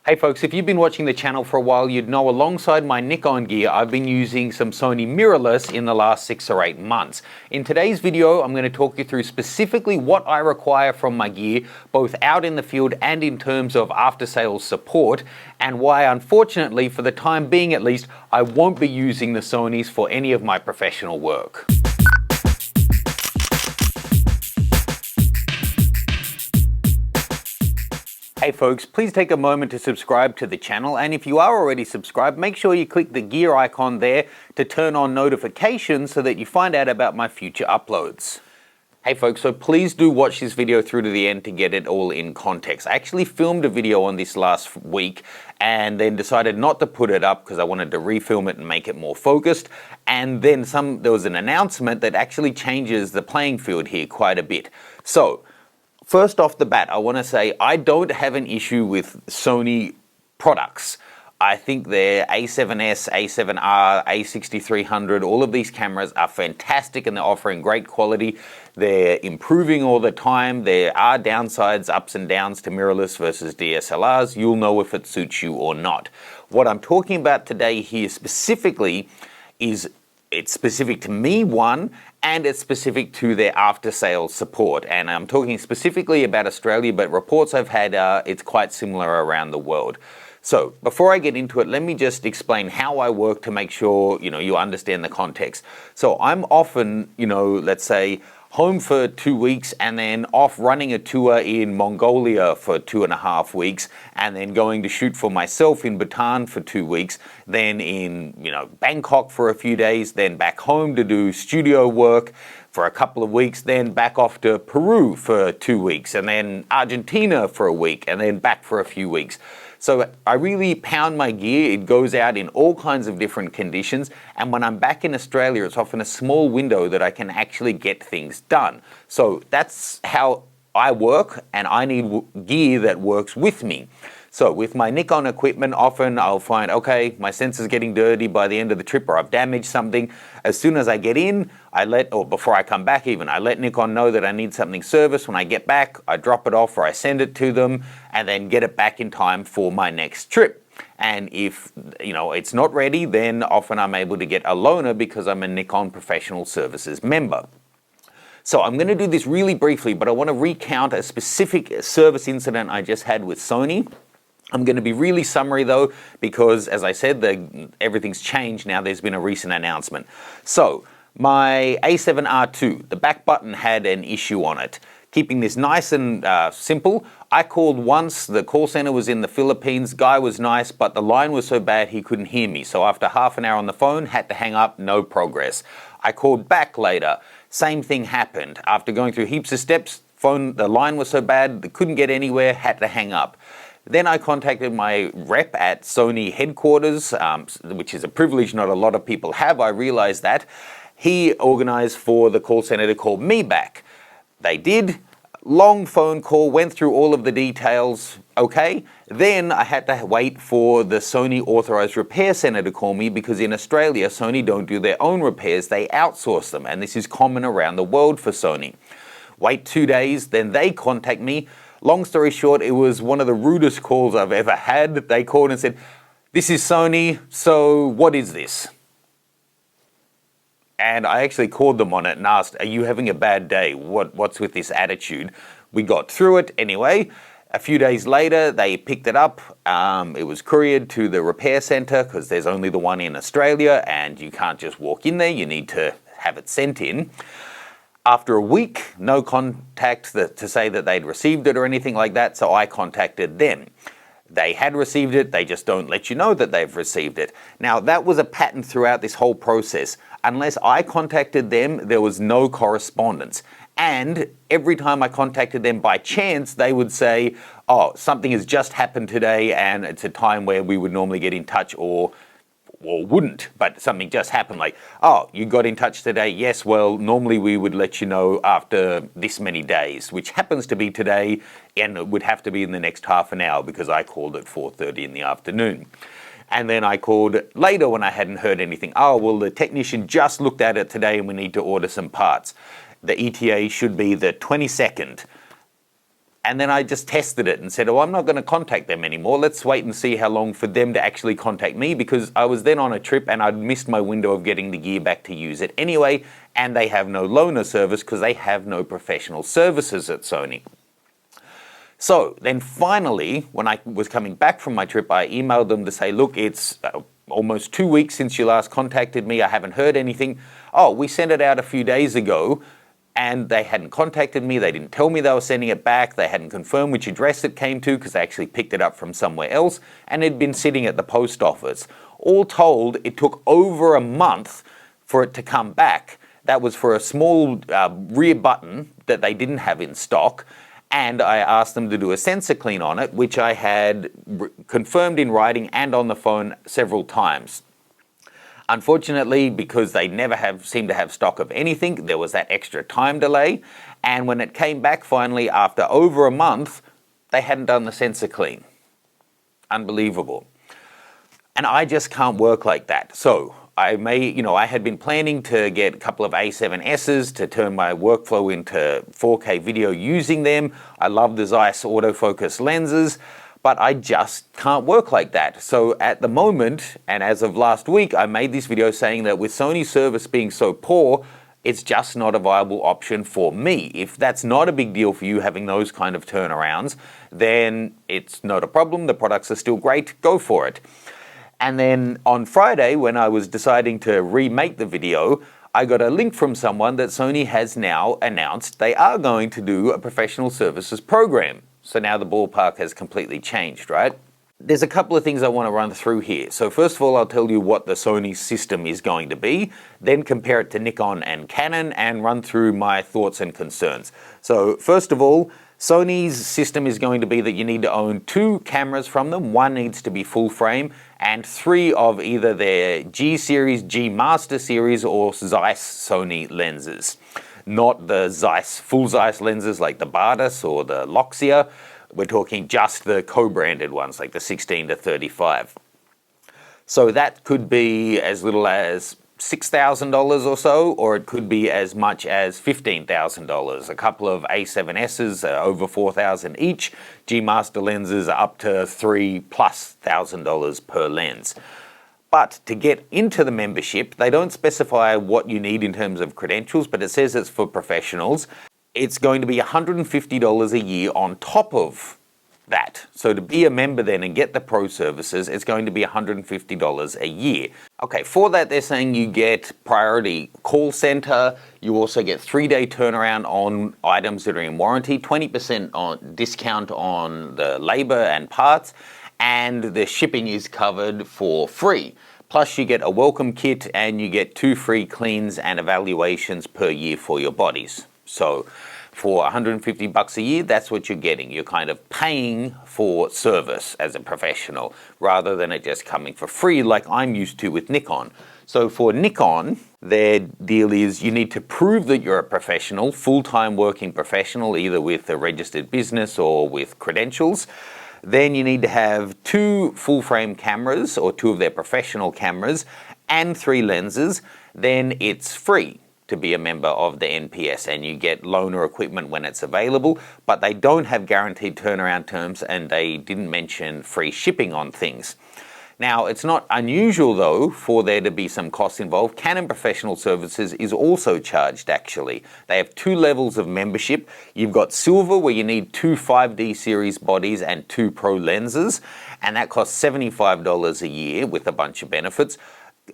Hey folks, if you've been watching the channel for a while, you'd know alongside my Nikon gear, I've been using some Sony mirrorless in the last 6 or 8 months. In today's video, I'm going to talk you through specifically what I require from my gear, both out in the field and in terms of after-sales support, and why, unfortunately, for the time being at least, I won't be using the Sonys for any of my professional work. Hey folks, please take a moment to subscribe to the channel, and if you are already subscribed, make sure you click the gear icon there to turn on notifications so that you find out about my future uploads. Hey folks, so please do watch this video through to the end to get it all in context. I actually filmed a video on this last week and then decided not to put it up because I wanted to refilm it and make it more focused, and then there was an announcement that actually changes the playing field here quite a bit. So, first off the bat, I want to say I don't have an issue with Sony products. I think their A7S, A7R, A6300, all of these cameras are fantastic and they're offering great quality. They're improving all the time. There are downsides, ups and downs to mirrorless versus DSLRs. You'll know if it suits you or not. What I'm talking about today here specifically is it's specific to me, one, and it's specific to their after-sales support. And I'm talking specifically about Australia, but reports I've had, it's quite similar around the world. So before I get into it, let me just explain how I work to make sure, you understand the context. So I'm often, let's say, home for 2 weeks and then off running a tour in Mongolia for 2.5 weeks, and then going to shoot for myself in Bhutan for 2 weeks, then in Bangkok for a few days, then back home to do studio work for a couple of weeks, then back off to Peru for 2 weeks, and then Argentina for a week, and then back for a few weeks. So I really pound my gear. It goes out in all kinds of different conditions. And when I'm back in Australia, it's often a small window that I can actually get things done. So that's how I work, and I need gear that works with me. So with my Nikon equipment, often I'll find, okay, my sensor's getting dirty by the end of the trip, or I've damaged something. As soon as I get in, or before I come back even, I let Nikon know that I need something serviced. When I get back, I drop it off or I send it to them and then get it back in time for my next trip. And if, it's not ready, then often I'm able to get a loaner because I'm a Nikon Professional Services member. So I'm going to do this really briefly, but I want to recount a specific service incident I just had with Sony. I'm going to be really summary though, because as I said, everything's changed now. There's been a recent announcement. So my A7R2, the back button had an issue on it. Keeping this nice and simple, I called once. The call center was in the Philippines. Guy was nice, but the line was so bad he couldn't hear me. So after half an hour on the phone, had to hang up, no progress. I called back later. Same thing happened. After going through heaps of steps, the line was so bad, they couldn't get anywhere, had to hang up. Then I contacted my rep at Sony headquarters, which is a privilege not a lot of people have. I realized that. He organized for the call center to call me back. They did. Long phone call, went through all of the details, okay. Then I had to wait for the Sony authorized repair center to call me, because in Australia, Sony don't do their own repairs, they outsource them, and this is common around the world for Sony. Wait 2 days, then they contact me. Long story short, it was one of the rudest calls I've ever had. They called and said, "This is Sony, so what is this?" And I actually called them on it and asked, "Are you having a bad day? What's with this attitude?" We got through it anyway. A few days later, they picked it up. It was couriered to the repair center, because there's only the one in Australia and you can't just walk in there. You need to have it sent in. After a week, no contact to say that they'd received it or anything like that, so I contacted them. They had received it, they just don't let you know that they've received it. Now, that was a pattern throughout this whole process. Unless I contacted them, there was no correspondence. And every time I contacted them by chance, they would say, "Oh, something has just happened today and it's a time where we would normally get in touch," or wouldn't, but something just happened, like, "Oh, you got in touch today? Yes, well, normally we would let you know after this many days," which happens to be today, and it would have to be in the next half an hour because I called at 4:30 in the afternoon. And then I called later when I hadn't heard anything. "Oh, well, the technician just looked at it today and we need to order some parts. The ETA should be the 22nd. And then I just tested it and said, oh, I'm not going to contact them anymore. Let's wait and see how long for them to actually contact me, because I was then on a trip and I'd missed my window of getting the gear back to use it anyway, and they have no loaner service because they have no professional services at Sony. So then finally, when I was coming back from my trip, I emailed them to say, look, it's almost 2 weeks since you last contacted me. I haven't heard anything. Oh, we sent it out a few days ago. And they hadn't contacted me, they didn't tell me they were sending it back, they hadn't confirmed which address it came to because they actually picked it up from somewhere else, and it had been sitting at the post office. All told, it took over a month for it to come back. That was for a small rear button that they didn't have in stock, and I asked them to do a sensor clean on it, which I had confirmed in writing and on the phone several times. Unfortunately, because they never seem to have stock of anything, there was that extra time delay. And when it came back finally after over a month, they hadn't done the sensor clean. Unbelievable. And I just can't work like that. So I had been planning to get a couple of A7Ss to turn my workflow into 4K video using them. I love the Zeiss autofocus lenses. But I just can't work like that. So at the moment, and as of last week, I made this video saying that with Sony's service being so poor, it's just not a viable option for me. If that's not a big deal for you having those kind of turnarounds, then it's not a problem. The products are still great. Go for it. And then on Friday, when I was deciding to remake the video, I got a link from someone that Sony has now announced they are going to do a professional services program. So now the ballpark has completely changed, right? There's a couple of things I want to run through here. So first of all, I'll tell you what the Sony system is going to be, then compare it to Nikon and Canon, and run through my thoughts and concerns. So first of all, Sony's system is going to be that you need to own 2 cameras from them. One needs to be full frame, and 3 of either their G series, G Master series, or Zeiss Sony lenses. Not the Zeiss, full Zeiss lenses like the Bardus or the Loxia. We're talking just the co-branded ones like the 16 to 35. So that could be as little as $6,000 or so, or it could be as much as $15,000. A couple of A7Ss are over $4,000 each. G Master lenses are up to $3,000+ per lens. But to get into the membership, they don't specify what you need in terms of credentials, but it says it's for professionals. It's going to be $150 a year on top of that. So to be a member then and get the pro services, it's going to be $150 a year. Okay, for that they're saying you get priority call center, you also get 3-day turnaround on items that are in warranty, 20% on discount on the labor and parts, and the shipping is covered for free. Plus you get a welcome kit and you get 2 free cleans and evaluations per year for your bodies. So for $150 a year, that's what you're getting. You're kind of paying for service as a professional rather than it just coming for free like I'm used to with Nikon. So for Nikon, their deal is you need to prove that you're a professional, full-time working professional, either with a registered business or with credentials. Then you need to have 2 full-frame cameras or 2 of their professional cameras and 3 lenses. Then it's free to be a member of the NPS and you get loaner equipment when it's available, but they don't have guaranteed turnaround terms and they didn't mention free shipping on things. Now, it's not unusual though for there to be some costs involved. Canon Professional Services is also charged actually. They have 2 levels of membership. You've got Silver where you need 2 5D series bodies and 2 pro lenses, and that costs $75 a year with a bunch of benefits.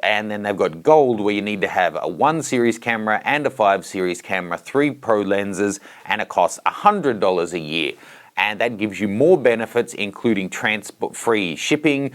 And then they've got Gold where you need to have a 1 series camera and a 5 series camera, 3 pro lenses, and it costs $100 a year. And that gives you more benefits, including transport-free shipping.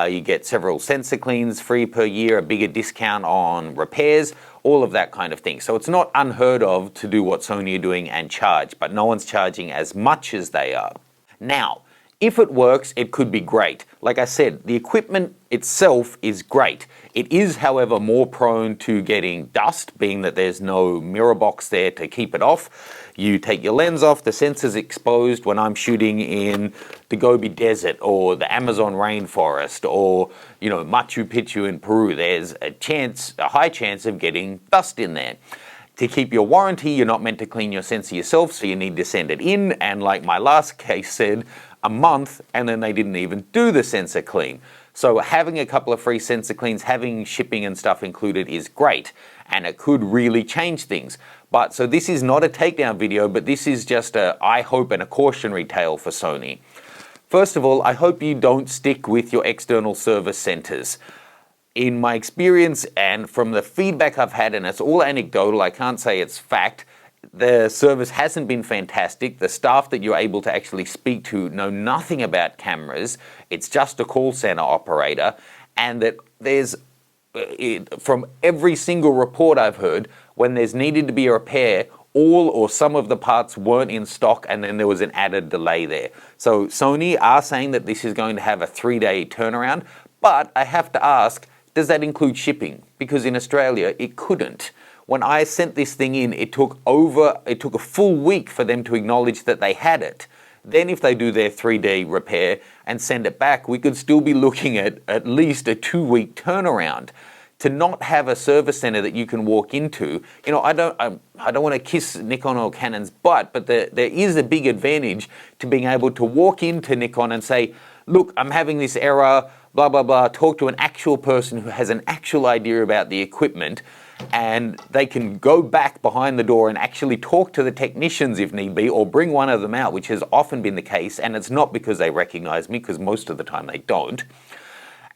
You get several sensor cleans free per year, a bigger discount on repairs, all of that kind of thing. So it's not unheard of to do what Sony are doing and charge, but no one's charging as much as they are. Now, if it works, it could be great. Like I said, the equipment itself is great. It is, however, more prone to getting dust, being that there's no mirror box there to keep it off. You take your lens off, the sensor's exposed when I'm shooting in the Gobi Desert or the Amazon rainforest or, Machu Picchu in Peru. There's a high chance of getting dust in there. To keep your warranty, you're not meant to clean your sensor yourself, so you need to send it in, and like my last case said, a month, and then they didn't even do the sensor clean. So having a couple of free sensor cleans, having shipping and stuff included is great, and it could really change things. But so this is not a takedown video, but this is just a I hope and a cautionary tale for Sony. First of all, I hope you don't stick with your external service centers. In my experience and from the feedback I've had, and it's all anecdotal, I can't say it's fact, the service hasn't been fantastic. The staff that you're able to actually speak to know nothing about cameras. It's just a call center operator. And that there's, from every single report I've heard, when there's needed to be a repair, all or some of the parts weren't in stock, and then there was an added delay there. So Sony are saying that this is going to have a 3-day turnaround, but I have to ask, does that include shipping? Because in Australia, it couldn't. When I sent this thing in, it took a full week for them to acknowledge that they had it. Then if they do their 3-day repair and send it back, we could still be looking at least a 2-week turnaround. To not have a service center that you can walk into, I don't want to kiss Nikon or Canon's butt, but there is a big advantage to being able to walk into Nikon and say, look, I'm having this error, blah, blah, blah, talk to an actual person who has an actual idea about the equipment, and they can go back behind the door and actually talk to the technicians if need be, or bring one of them out, which has often been the case, and it's not because they recognize me, because most of the time they don't,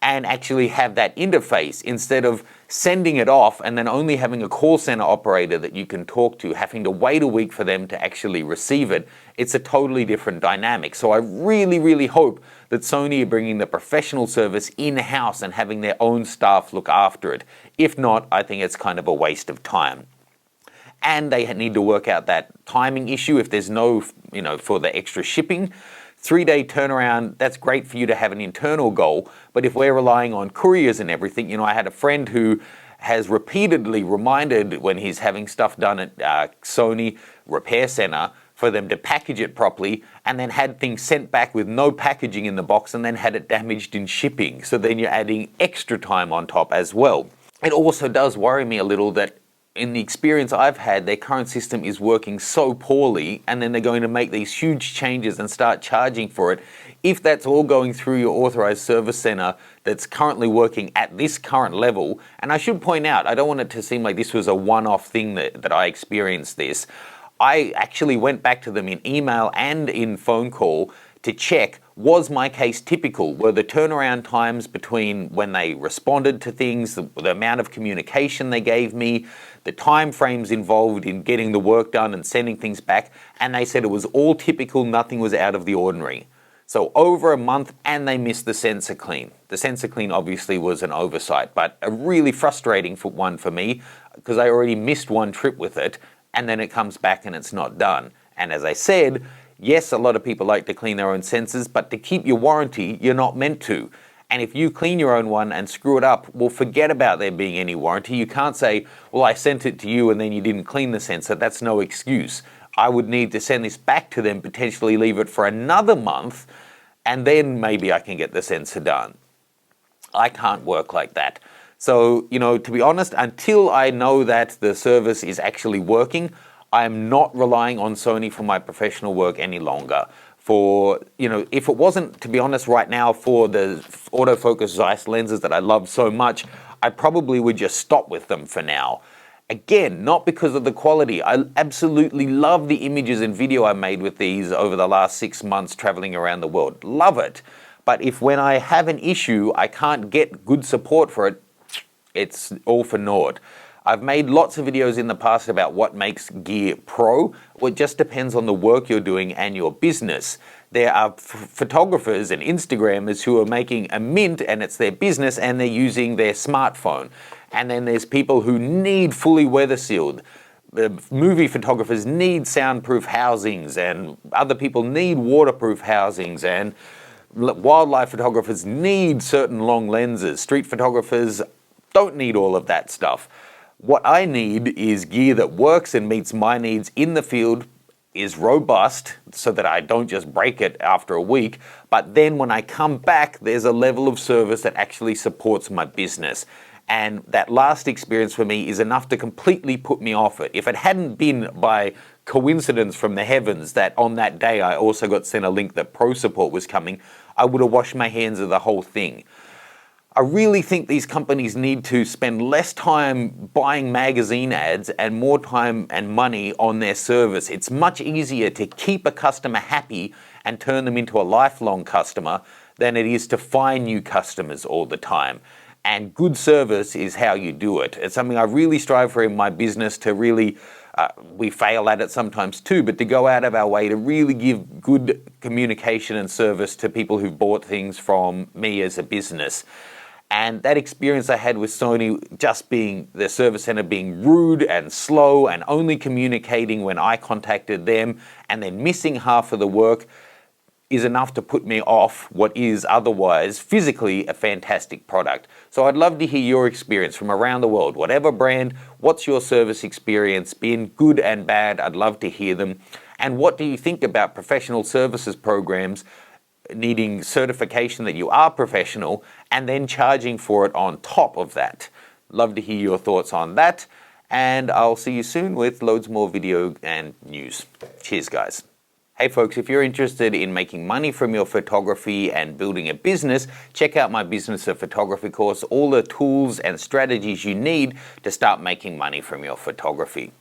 and actually have that interface instead of sending it off and then only having a call center operator that you can talk to, having to wait a week for them to actually receive it. It's a totally different dynamic. So I really, really hope that Sony are bringing the professional service in-house and having their own staff look after it. If not, I think it's kind of a waste of time. And they need to work out that timing issue if there's no, for the extra shipping. 3-day turnaround, that's great for you to have an internal goal, but if we're relying on couriers and everything, I had a friend who has repeatedly reminded when he's having stuff done at Sony Repair Center for them to package it properly, and then had things sent back with no packaging in the box and then had it damaged in shipping. So then you're adding extra time on top as well. It also does worry me a little that in the experience I've had, their current system is working so poorly, and then they're going to make these huge changes and start charging for it. If that's all going through your authorized service center that's currently working at this current level, and I should point out, I don't want it to seem like this was a one-off thing that I experienced this. I actually went back to them in email and in phone call to check, was my case typical? Were the turnaround times between when they responded to things, the amount of communication they gave me, the time frames involved in getting the work done and sending things back, and they said it was all typical, nothing was out of the ordinary. So over a month, and they missed the sensor clean. The sensor clean obviously was an oversight, but a really frustrating one for me, because I already missed one trip with it, and then it comes back and it's not done. And as I said, yes, a lot of people like to clean their own sensors, but to keep your warranty, you're not meant to. And if you clean your own one and screw it up, well, forget about there being any warranty. You can't say, well, I sent it to you and then you didn't clean the sensor. That's no excuse. I would need to send this back to them, potentially leave it for another month, and then maybe I can get the sensor done. I can't work like that. So, to be honest, until I know that the service is actually working, I am not relying on Sony for my professional work any longer. If it wasn't, to be honest, right now for the autofocus Zeiss lenses that I love so much, I probably would just stop with them for now. Again, not because of the quality. I absolutely love the images and video I made with these over the last 6 months traveling around the world. Love it. But if when I have an issue, I can't get good support for it, it's all for naught. I've made lots of videos in the past about what makes gear pro. Well, it just depends on the work you're doing and your business. There are photographers and Instagrammers who are making a mint and it's their business and they're using their smartphone. And then there's people who need fully weather sealed. Movie photographers need soundproof housings, and other people need waterproof housings, and wildlife photographers need certain long lenses. Street photographers don't need all of that stuff. What I need is gear that works and meets my needs in the field, is robust so that I don't just break it after a week, but then when I come back, there's a level of service that actually supports my business. And that last experience for me is enough to completely put me off it. If it hadn't been by coincidence from the heavens that on that day I also got sent a link that Pro Support was coming, I would have washed my hands of the whole thing. I really think these companies need to spend less time buying magazine ads and more time and money on their service. It's much easier to keep a customer happy and turn them into a lifelong customer than it is to find new customers all the time. And good service is how you do it. It's something I really strive for in my business to really, we fail at it sometimes too, but to go out of our way to really give good communication and service to people who've bought things from me as a business. And that experience I had with Sony, just being the service center being rude and slow and only communicating when I contacted them and then missing half of the work, is enough to put me off what is otherwise physically a fantastic product. So I'd love to hear your experience from around the world. Whatever brand, what's your service experience been, good and bad? I'd love to hear them. And what do you think about professional services programs needing certification that you are professional and then charging for it on top of that? Love to hear your thoughts on that. And I'll see you soon with loads more video and news. Cheers, guys. Hey folks, if you're interested in making money from your photography and building a business, check out my Business of Photography course, all the tools and strategies you need to start making money from your photography.